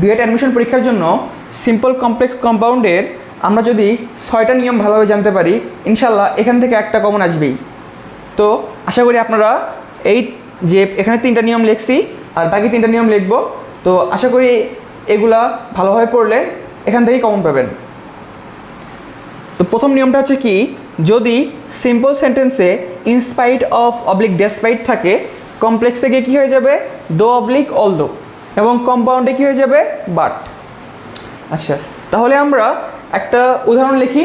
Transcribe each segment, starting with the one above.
B Ed admission পরীক্ষার জন্য simple complex কম্পাউন্ডের আমরা যদি 6টা নিয়ম ভালোভাবে জানতে পারি, ইনশাল্লাহ এখান থেকে একটা কমন আসবেই। তো আশা করি আপনারা এই যে এখানে 3টা নিয়ম লিখছি আর বাকি 3টা নিয়ম লিখব, তো আশা করি এগুলা ভালোভাবে পড়লে এখান থেকেই কমন পাবেন। তো প্রথম নিয়মটা হচ্ছে কি, যদি সিম্পল সেন্টেন্সে ইনস্পাইট অফ অবলিক ডেসপাইট থাকে, কমপ্লেক্সে গিয়ে কী হয়ে যাবে, দো অবলিক অলদো, এবং কম্পাউন্ডে কী হয়ে যাবে, বাট। আচ্ছা, তাহলে আমরা একটা উদাহরণ লিখি।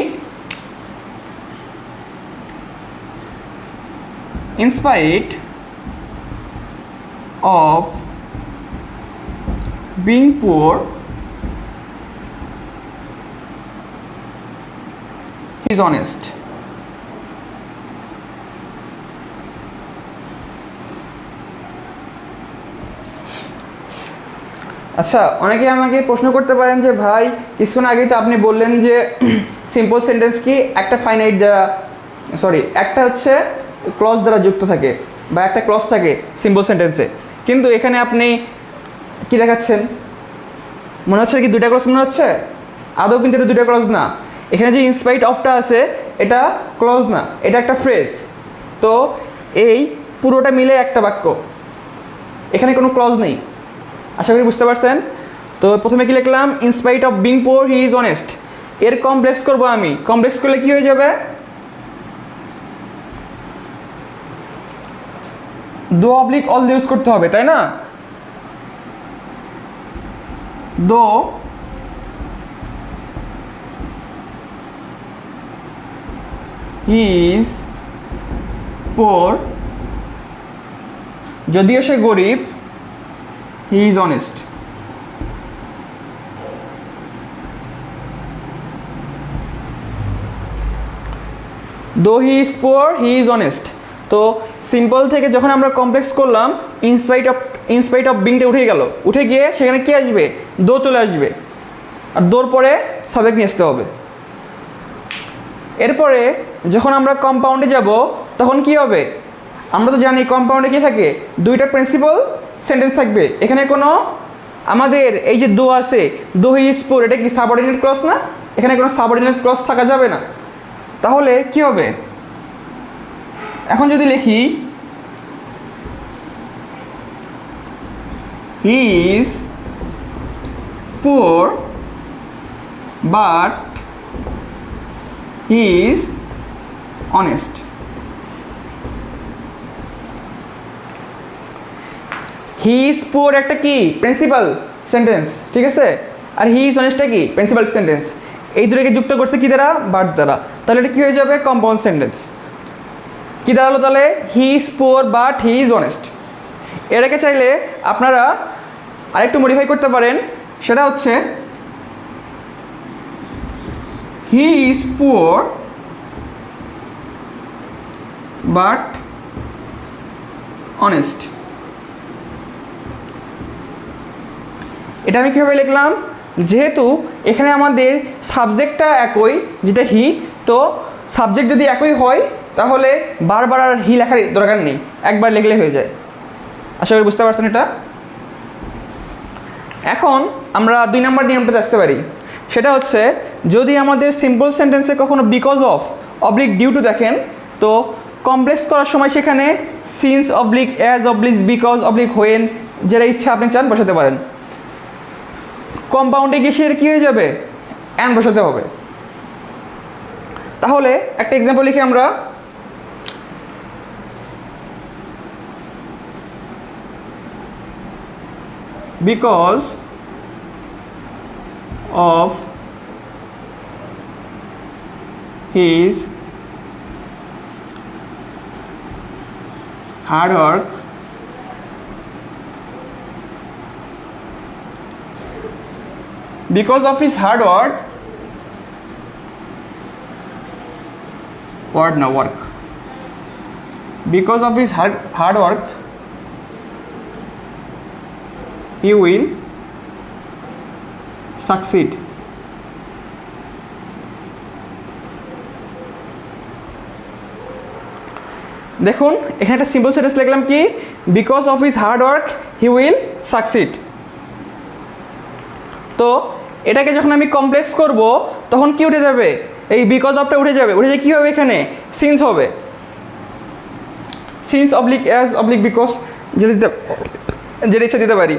In spite of being poor he is honest. আচ্ছা, অনেকে আমাকে প্রশ্ন করতে পারেন যে ভাই কিছুক্ষণ আগেই তো আপনি বললেন যে সিম্পল সেন্টেন্স কি একটা ফাইনাইট দ্বারা একটা হচ্ছে ক্লজ দ্বারা যুক্ত থাকে বা একটা ক্লজ থাকে সিম্পল সেন্টেন্সে, কিন্তু এখানে আপনি কি দেখাচ্ছেন, মনে হচ্ছে কি 2টা ক্লজ মনে হচ্ছে? আদৌ কিন্তু এটা 2টা ক্লজ না। এখানে যে ইনস্পাইট অফটা আছে এটা ক্লজ না, এটা একটা ফ্রেজ। তো এই পুরোটা মিলে একটা বাক্য, এখানে কোনো ক্লজ নেই। আশা করি বুঝতে পারছেন। তো প্রথমে কি লিখলাম, in spite of being poor he is honest. এর কমপ্লেক্স করব আমি, কমপ্লেক্স করলে কি হয়ে যাবে, দো অবলিক অল ইউজ করতে হবে, তাই না? দো হি ইজ পোর, যদিও সে গরিব, হি is honest. Though he is poor he is honest. তো সিম্পল থেকে যখন আমরা কমপ্লেক্স করলাম, ইনস্পাইট অফ বিংটা উঠে গেল, উঠে গিয়ে সেখানে কি আসবে, দো চলে আসবে, আর দোর পরে সাবজেক্ট নিয়ে আসতে হবে। এরপরে যখন আমরা কম্পাউন্ডে যাব তখন কি হবে, আমরা তো জানি কম্পাউন্ডে কি থাকে, 2টা প্রিন্সিপাল সেন্টেন্স থাকবে। এখানে কোনো আমাদের এই যে দো আছে, দো হি ইজ পোর, এটা কি সাবঅর্ডিনেট ক্লজ না? এখানে কোনো সাবঅর্ডিনেট ক্লজ থাকা যাবে না। তাহলে কি হবে, এখন যদি লিখি he is poor but he is honest. He is পোর একটা কি প্রিন্সিপাল সেন্টেন্স, ঠিক আছে, আর হি ইজ অনেস্টটা কি প্রিন্সিপাল সেন্টেন্স। এই দুটোকে যুক্ত করছে কি দ্বারা, বাট দ্বারা। তাহলে এটা কি হয়ে যাবে, কম্পাউন্ড সেন্টেন্স। কি দাঁড়ালো তাহলে, হি is poor but he is honest. এটাকে চাইলে আপনারা আরেকটু মডিফাই করতে পারেন, সেটা হচ্ছে হি ইজ পোর বাট অনেস্ট। এটা আমি কীভাবে লিখলাম, যেহেতু এখানে আমাদের সাবজেক্টটা একই, যেটা হি, তো সাবজেক্ট যদি একই হয় তাহলে বারবার আর হি লেখার দরকার নেই, একবার লিখলে হয়ে যায়। আশা করি বুঝতে পারছেন এটা। এখন আমরা 2 নম্বর নিয়মটাতে আসতে পারি, সেটা হচ্ছে যদি আমাদের সিম্পল সেন্টেন্সে কখনো because of oblique due to দেখেন, তো কমপ্লেক্স করার সময় সেখানে since oblique as oblique because oblique when, যেটা ইচ্ছা আপনি চান বসাতে পারেন। কম্পাউন্ডে গিয়ে সে কী হয়ে যাবে, অ্যান্ড বসাতে হবে। তাহলে একটা এক্সাম্পল লিখি আমরা, because of his hard work because of his hard work, because of his hard work he will succeed. দেখুন এখানে একটা সিম্পল সেন্টেন্স লিখলাম কি, because of his hard work he will succeed. তো এটাকে যখন আমি কমপ্লেক্স করব তখন কি উঠে যাবে, এই বিকজ অফটা উঠে যাবে, উঠে যে কী হবে এখানে সিন্স হবে, since oblique as oblique because যেটা ইচ্ছা দিতে পারি।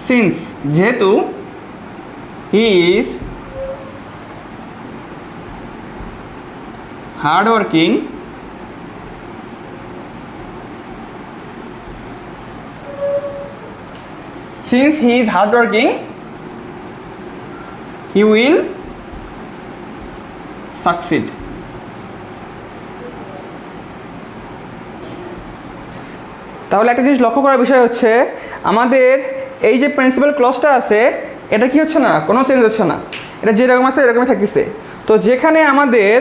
সিন্স যেহেতু he is hard working since he is hardworking he will succeed. তাহলে একটা জিনিস লক্ষ্য করার বিষয় হচ্ছে আমাদের এই যে প্রিন্সিপাল ক্লজটা আছে এটা কি হচ্ছে না, কোনো চেঞ্জ হচ্ছে না, এটা যেরকম আছে এরকমই থাকতেছে। তো যেখানে আমাদের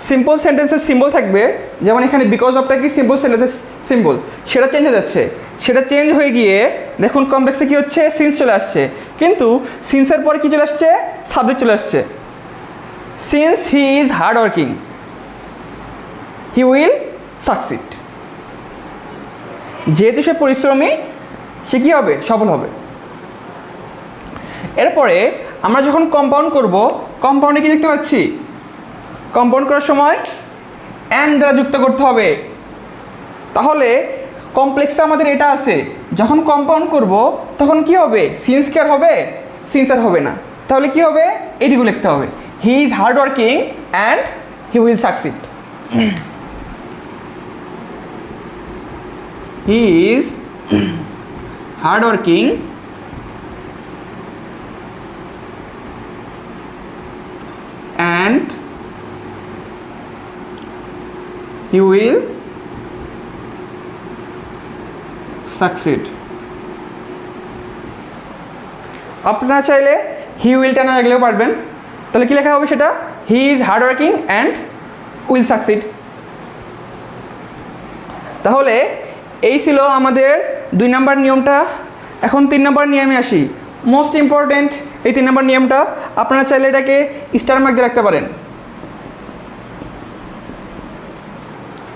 সিম্পল সেন্টেন্সের সিম্বল থাকবে, যেমন এখানে বিকজ অফটা কি সিম্পল সেন্টেন্সের সিম্বল, সেটা চেঞ্জ হয়ে যাচ্ছে, সেটা চেঞ্জ হয়ে গিয়ে দেখুন কমপ্লেক্সে কী হচ্ছে, সিন্স চলে আসছে, কিন্তু সিন্সের পরে কী চলে আসছে, সাবজেক্ট চলে আসছে। Since he is hard working he will succeed, যেহেতু সে পরিশ্রমী সে কী হবে, সফল হবে। এরপরে আমরা যখন কম্পাউন্ড করব, কম্পাউন্ডে কি দেখতে পাচ্ছি, কম্পাউন্ড করার সময় অ্যান্ড দ্বারা যুক্ত করতে হবে। তাহলে কমপ্লেক্সে আমাদের এটা আছে, যখন কম্পাউন্ড করব তখন কি হবে, সিন্স কি আর হবে, সিন্স আর হবে না, তাহলে কি হবে, এটিগুলো লিখতে হবে, he is hard working and he will succeed. He is hard working and he will succeed. আপনারা চাইলে হি উইলটা না লিখলেও পারবেন, তাহলে কি লেখা হবে সেটা, he is hard working and will succeed. তাহলে এই ছিল আমাদের 2 নম্বর নিয়মটা। এখন 3 নম্বর নিয়মে আসি, মোস্ট ইম্পর্টেন্ট এই 3 নম্বর নিয়মটা, আপনারা চাইলে এটাকে স্টার মার্ক দিয়ে রাখতে পারেন,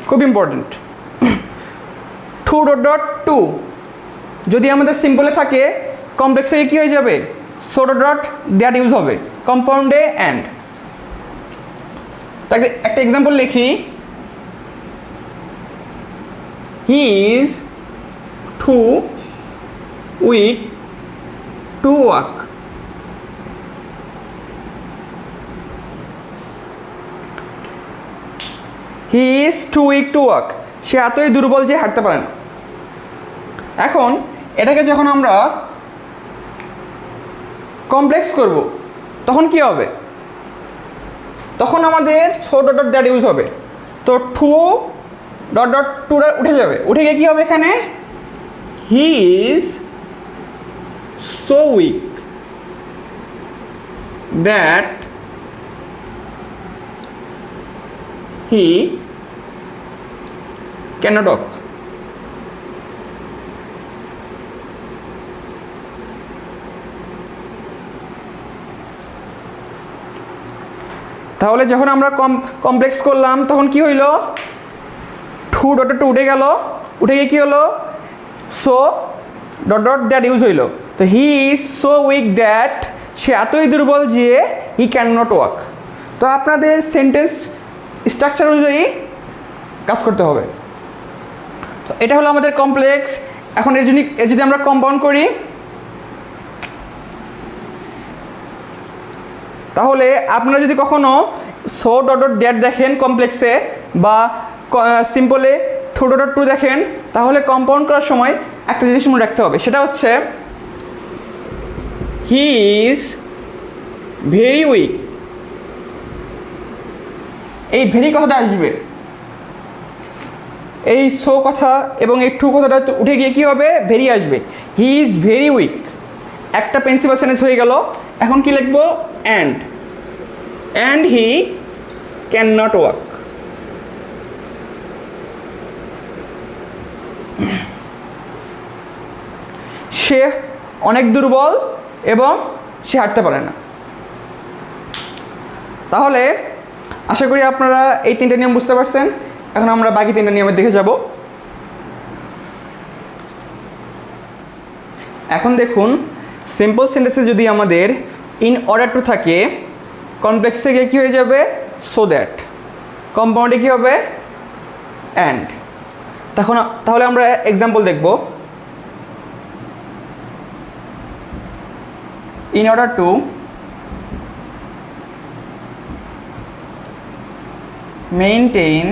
খুব ইম্পর্টেন্ট। 2.2 যদি আমাদের সিম্পলে থাকে কমপ্লেক্সে কী হয়ে যাবে, ডট দ্যাট ইউজ হবে, কম্পাউন্ডে অ্যান্ড। তাকে একটা এক্সাম্পল লিখি, he is too weak to walk. He is too weak to walk, সে এতই দুর্বল যে হাঁটতে পারে না। এখন এটাকে যখন আমরা কমপ্লেক্স করব তখন কি হবে, তখন আমাদের ছোট ডট দ্যাট ইউজ হবে, তো ডট টুটা উঠে যাবে, উঠে গিয়ে কী হবে এখানে, হি is so weak that he cannot walk. তাহলে যখন আমরা কমপ্লেক্স করলাম তখন কি হইল, 2.2 উঠে গেল, উঠে গিয়ে কী হলো, সো ডট দ্যাট ইউজ হইল, তো he is so weak that, সে এতই দুর্বল যে হি ক্যান নট ওয়াক। তো আপনাদের সেন্টেন্স স্ট্রাকচার অনুযায়ী কাজ করতে হবে। তো এটা হলো আমাদের কমপ্লেক্স। এখন এর যদি আমরা কম্পাউন্ড করি তাহলে আপনারা যদি কখনো সো ডট দ্যাট দেখেন কমপ্লেক্সে বা সিম্পলে 2.2 দেখেন, তাহলে কম্পাউন্ড করার সময় একটা জিনিস মনে রাখতে হবে, সেটা হচ্ছে হি ইজ ভেরি উইক। এই ভেরি কথাটা আসবে, এই সো কথা এবং এই টু কথাটা উঠে গিয়ে কী হবে, ভেরি আসবে, হি ইজ ভেরি উইক। একটা প্রিন্সিপাল সেন্টেন্স হয়ে গেল। এখন কি লিখবো, and he can not walk. সে অনেক দুর্বল এবং সে হাঁটতে পারে না। তাহলে আশা করি আপনারা এই 3টা নিয়ম বুঝতে পারছেন। এখন আমরা বাকি 3টা নিয়মের দিকে যাব। এখন দেখুন, সিম্পল সেন্টেন্সে যদি আমাদের ইন অর্ডার টু থাকে, কমপ্লেক্স থেকে কী হয়ে যাবে? So that. কম্পাউন্ডে কী হবে? অ্যান্ড। তাহলে আমরা এক্সাম্পল দেখব। In order to maintain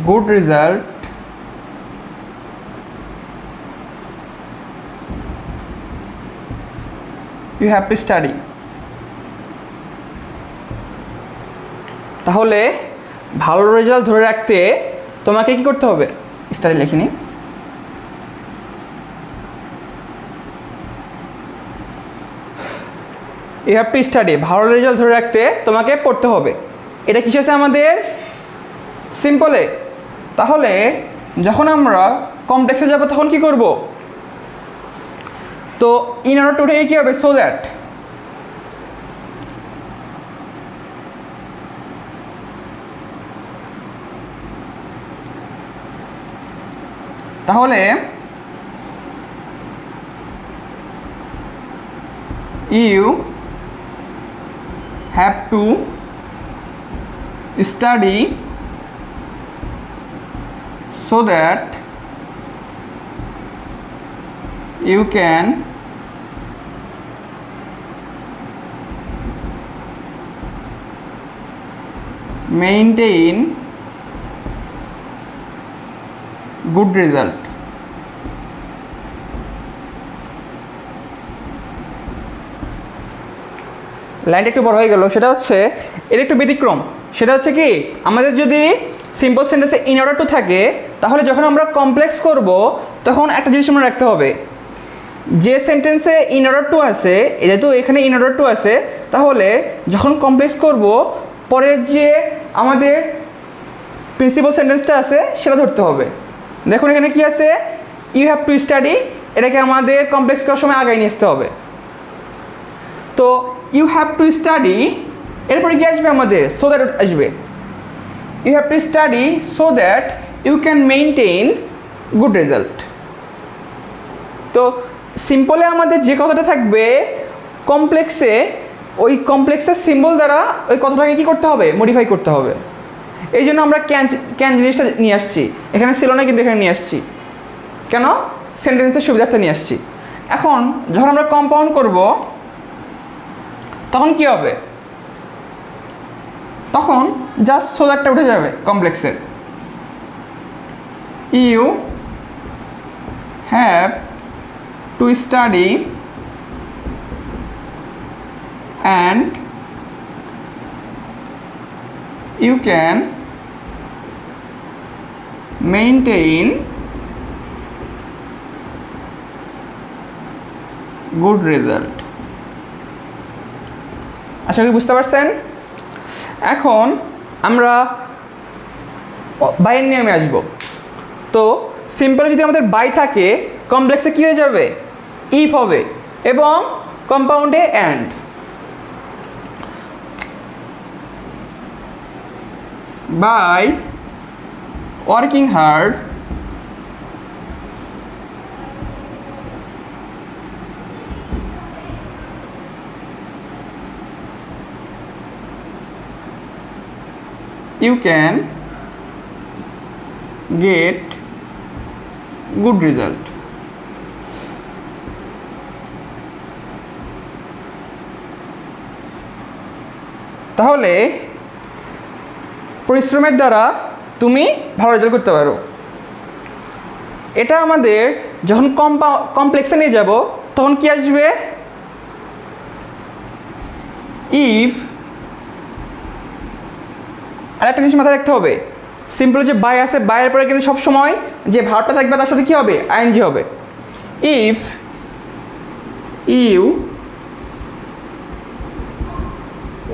good result you have to study। তাহলে ভালো রেজাল্ট ধরে রাখতে তোমাকে কি করতে হবে? স্টাডি লিখিনি। you have to study, ভালো রেজাল্ট ধরে রাখতে তোমাকে পড়তে হবে। এটা কিসে আছে আমাদের? সিম্পলে। তাহলে যখন আমরা কমপ্লেক্সে যাব তখন কি করব? তো ইন অর্ডার টু থেকে কী হবে? So that. তাহলে you have to study so that you can maintain good result। লাইনটা একটু বড় হয়ে গেল, সেটা হচ্ছে এর একটু ব্যতিক্রম। সেটা হচ্ছে কি, আমাদের যদি সিম্পল সেন্টেন্সে ইন অর্ডার টু থাকে, তাহলে যখন আমরা কমপ্লেক্স করব তখন একটা জিনিস মনে রাখতে হবে, যে সেন্টেন্সে ইন অর্ডার টু আছে, যেহেতু এখানে ইন অর্ডার টু আছে, তাহলে যখন কমপ্লেক্স করব পরের যে আমাদের প্রিন্সিপাল সেন্টেন্সটা আছে সেটা ধরতে হবে। দেখুন এখানে কি আছে? ইউ হ্যাভ টু স্টাডি, এটাকে আমাদের কমপ্লেক্স করার সময় আগায় নিয়ে আসতে হবে। তো ইউ হ্যাভ টু স্টাডি, এরপরে কি আসবে? আমাদের সো দ্যাট আসবে। you have to study so that you can maintain good result। তো সিম্পলে আমাদের যে কথাটা থাকবে, কমপ্লেক্সে ওই কমপ্লেক্সের সিম্বল দ্বারা ওই কথাটাকে কী করতে হবে? মডিফাই করতে হবে। এই জন্য আমরা ক্যান জিনিসটা নিয়ে আসছি। এখানে ছিল না, কিন্তু এখানে নিয়ে আসছি। কেন? সেন্টেন্সের সুবিধার্থে নিয়ে আসছি। এখন যখন আমরা কম্পাউন্ড করব তখন কি হবে? তখন জাস্ট সো দ্যাটটা উঠে যাবে কমপ্লেক্সের। You have to study and you can maintain good result. আশা করি বুঝতে পারছেন। এখন আমরা বাইয়ের নিয়মে আসব। তো সিম্পলে যদি আমাদের বাই থাকে, কমপ্লেক্সে কী হয়ে যাবে? ইফ হবে, এবং কম্পাউন্ডে and. By working hard you can get good result। তাহলে পরিশ্রমের দ্বারা তুমি ভালো রেজাল্ট করতে পারো। এটা আমাদের যখন কমপ্লেক্সে নিয়ে যাব তখন কি আসবে? ইফ। আর একটা জিনিস মাথায় রাখতে হবে, সিম্পল যে বাই আছে, বাইয়ের পরে কিন্তু সবসময় যে ভার্বটা থাকবে তার সাথে কী হবে? আইএনজি হবে। If you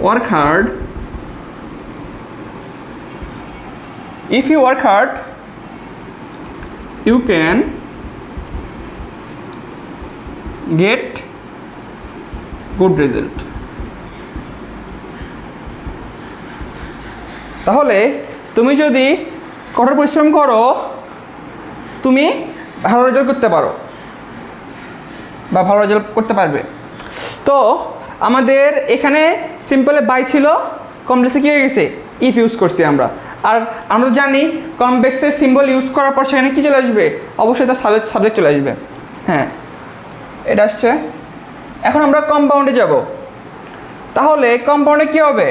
work hard, if you work hard you can get good result. তাহলে তুমি যদি কঠোর পরিশ্রম করো তুমি ভালো রেজাল্ট করতে পারো বা ভালো রেজাল্ট করতে পারবে। তো আমাদের এখানে সিম্পলে বাই ছিল, কমপ্লেক্সে কী হয়ে গেছে ইফ ইউজ করছি আমরা। আর আমরা তো জানি কমপ্লেক্সের সিম্বল ইউজ করার পর সেখানে কী চলে আসবে, অবশ্যই তার সাবজেক্ট চলে আসবে। হ্যাঁ এটা আসছে। এখন আমরা কম্পাউন্ডে যাব। তাহলে কম্পাউন্ডে কী হবে,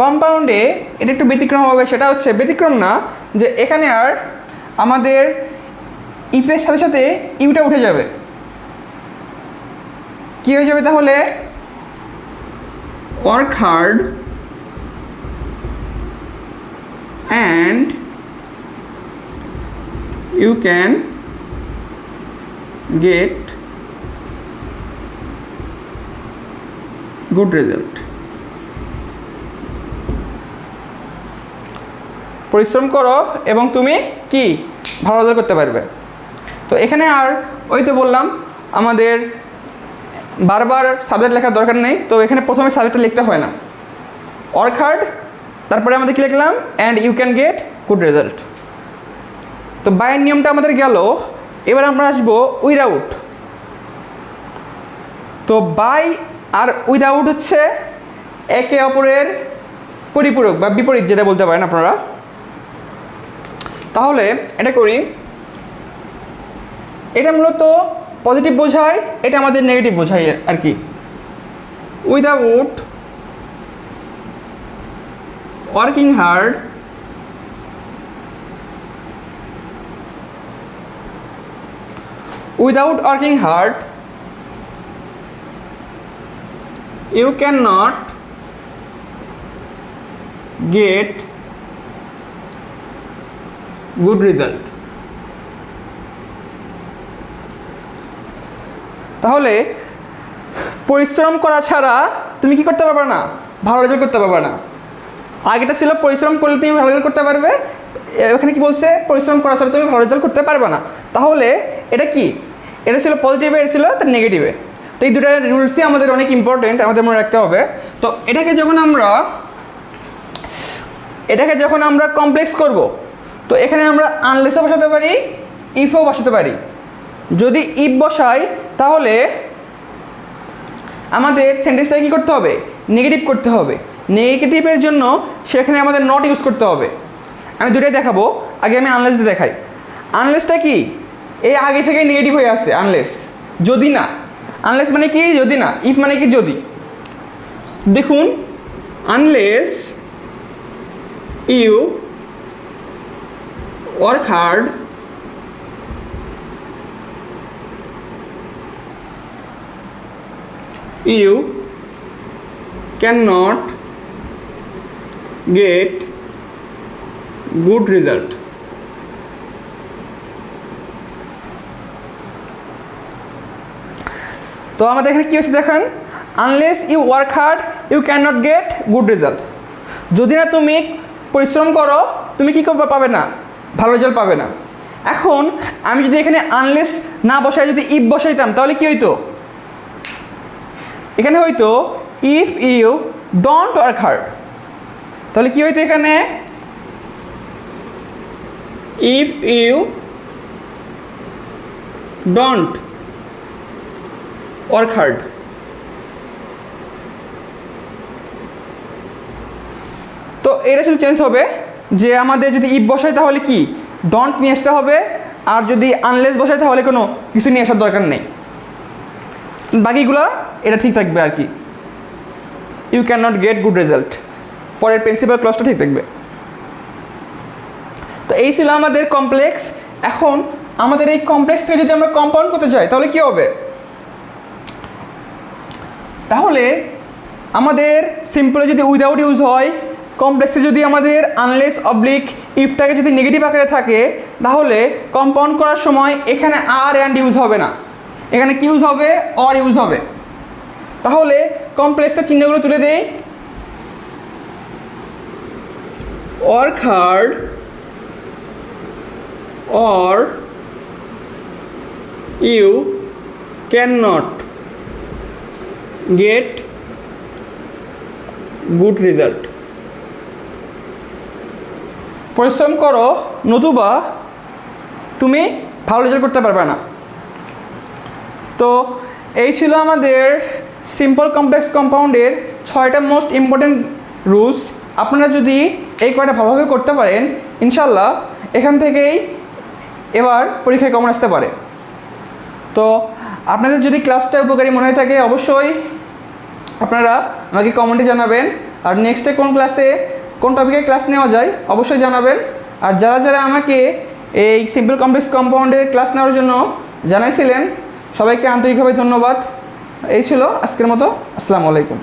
কম্পাউন্ডে এটা একটু ব্যতিক্রম হবে। সেটা হচ্ছে ব্যতিক্রম না, যে এখানে আর আমাদের ইফের সাথে সাথে ইউটা উঠে যাবে। কি হয়ে যাবে তাহলে, work hard and you can get good result. পরিশ্রম করো এবং তুমি কি ভালো রেজাল্ট করতে পারবে। তো এখানে আর ওই তো বললাম আমাদের বারবার সাবজেক্ট লেখার দরকার নেই। তো এখানে প্রথমে সাবজেক্টটা লিখতে হয় না, ওয়ার্ক হার্ড, তারপরে আমাদের কী লিখলাম and you can get good result. তো বাইয়ের নিয়মটা আমাদের গেল। এবার আমরা আসবো উইদাউট। তো বাই আর উইদাউট হচ্ছে একে অপরের পরিপূরক বা বিপরীত, যেটা বলতে পারেন আপনারা। তাহলে এটা করি, এটা মূলত পজিটিভ বোঝায়, এটা আমাদের নেগেটিভ বোঝায় আর কি। Without working hard without working hard you cannot get good result। তাহলে পরিশ্রম করা ছাড়া তুমি কি করতে পারবে না, ভালো রেজাল্ট করতে পারবে না। আগেটা ছিল পরিশ্রম করলে তুমি ভালো রেজাল্ট করতে পারবে, এখানে কি বলছে পরিশ্রম করা ছাড়া তুমি ভালো রেজাল্ট করতে পারবে না। তাহলে এটা কি, এটা ছিল পজিটিভে, এটা ছিল তার নেগেটিভে। তো এই দুটো রুলসই আমাদের অনেক ইম্পর্টেন্ট, আমাদের মনে রাখতে হবে। তো এটাকে যখন আমরা কমপ্লেক্স করব, তো এখানে আমরা আনলেসও বসাতে পারি, ইফও বসাতে পারি। যদি ইফ বসাই তাহলে আমাদের সেন্টেন্সটাকে কী করতে হবে, নেগেটিভ করতে হবে। নেগেটিভের জন্য সেখানে আমাদের নট ইউজ করতে হবে। আমি দুটাই দেখাবো, আগে আমি আনলেস দিয়ে দেখাই। আনলেসটা কি, এই আগে থেকে নেগেটিভ হয়ে আসছে আনলেস, যদি না। আনলেস মানে কি, যদি না। ইফ মানে কি, যদি। দেখুন, unless you work hard you cannot get good result। তো আমাদের এখানে কী হচ্ছে দেখেন, unless you work hard you can not get good result. যদি না তুমি পরিশ্রম করো তুমি কী পাবে না, ভালো রেজাল্ট পাবে না। এখন আমি যদি এখানে আনলেস না বসাই যদি ইফ বসাইতাম তাহলে কী হইতো, এখানে হয়তো if you don't work hard, তাহলে কী হইতো এখানে, if you don't work hard. তো এটা শুধু চেঞ্জ হবে যে আমাদের যদি ইফ বসাই তাহলে কি ডোন্ট নিয়ে আসতে হবে, আর যদি আনলেস বসাই তাহলে কোনো কিছু নিয়ে আসার দরকার নেই। বাকিগুলো এটা ঠিক থাকবে আর কি। You can not get good result, পরের প্রিন্সিপাল ক্লজটা ঠিক থাকবে। তো এই ছিল আমাদের কমপ্লেক্স। এখন আমাদের এই কমপ্লেক্স থেকে যদি আমরা কম্পাউন্ড করতে চাই তাহলে কি হবে, তাহলে আমাদের সিম্পলে যদি উইদাউট ইউজ হয়, কমপ্লেক্সে যদি আমাদের আনলেস অবলিক ইফটাকে যদি নেগেটিভ আকারে থাকে, তাহলে কম্পাউন্ড করার সময় এখানে আর অ্যান্ড ইউজ হবে না, এখানে কি ইউজ হবে, অর ইউজ হবে। তাহলে কমপ্লেক্সের চিহ্নগুলো তুলে দেই, work hard or you can not get good result. পরিশ্রম করো নতুবা তুমি ভালো রেজাল্ট করতে পারবে না। তো এই ছিল আমাদের সিম্পল কমপ্লেক্স কম্পাউন্ডের 6টা মোস্ট ইম্পর্টেন্ট রুলস। আপনারা যদি এই কয়টা ভালোভাবে করতে পারেন ইনশাল্লাহ এখান থেকেই এবার পরীক্ষায় কমন আসতে পারে। তো আপনাদের যদি ক্লাসটা উপকারী মনে হয়ে থাকে অবশ্যই আপনারা আমাকে কমেন্টে জানাবেন। আর নেক্সটে কোন ক্লাসে কোন টপিকের ক্লাস নেওয়া যায় অবশ্যই জানাবেন। আর যারা যারা আমাকে এই সিম্পল কমপ্লেক্স কম্পাউন্ডের ক্লাস নেওয়ার জন্য জানাইছিলেন সবাইকে আন্তরিকভাবে ধন্যবাদ। এই ছিল আজকের মতো। আসসালামু আলাইকুম।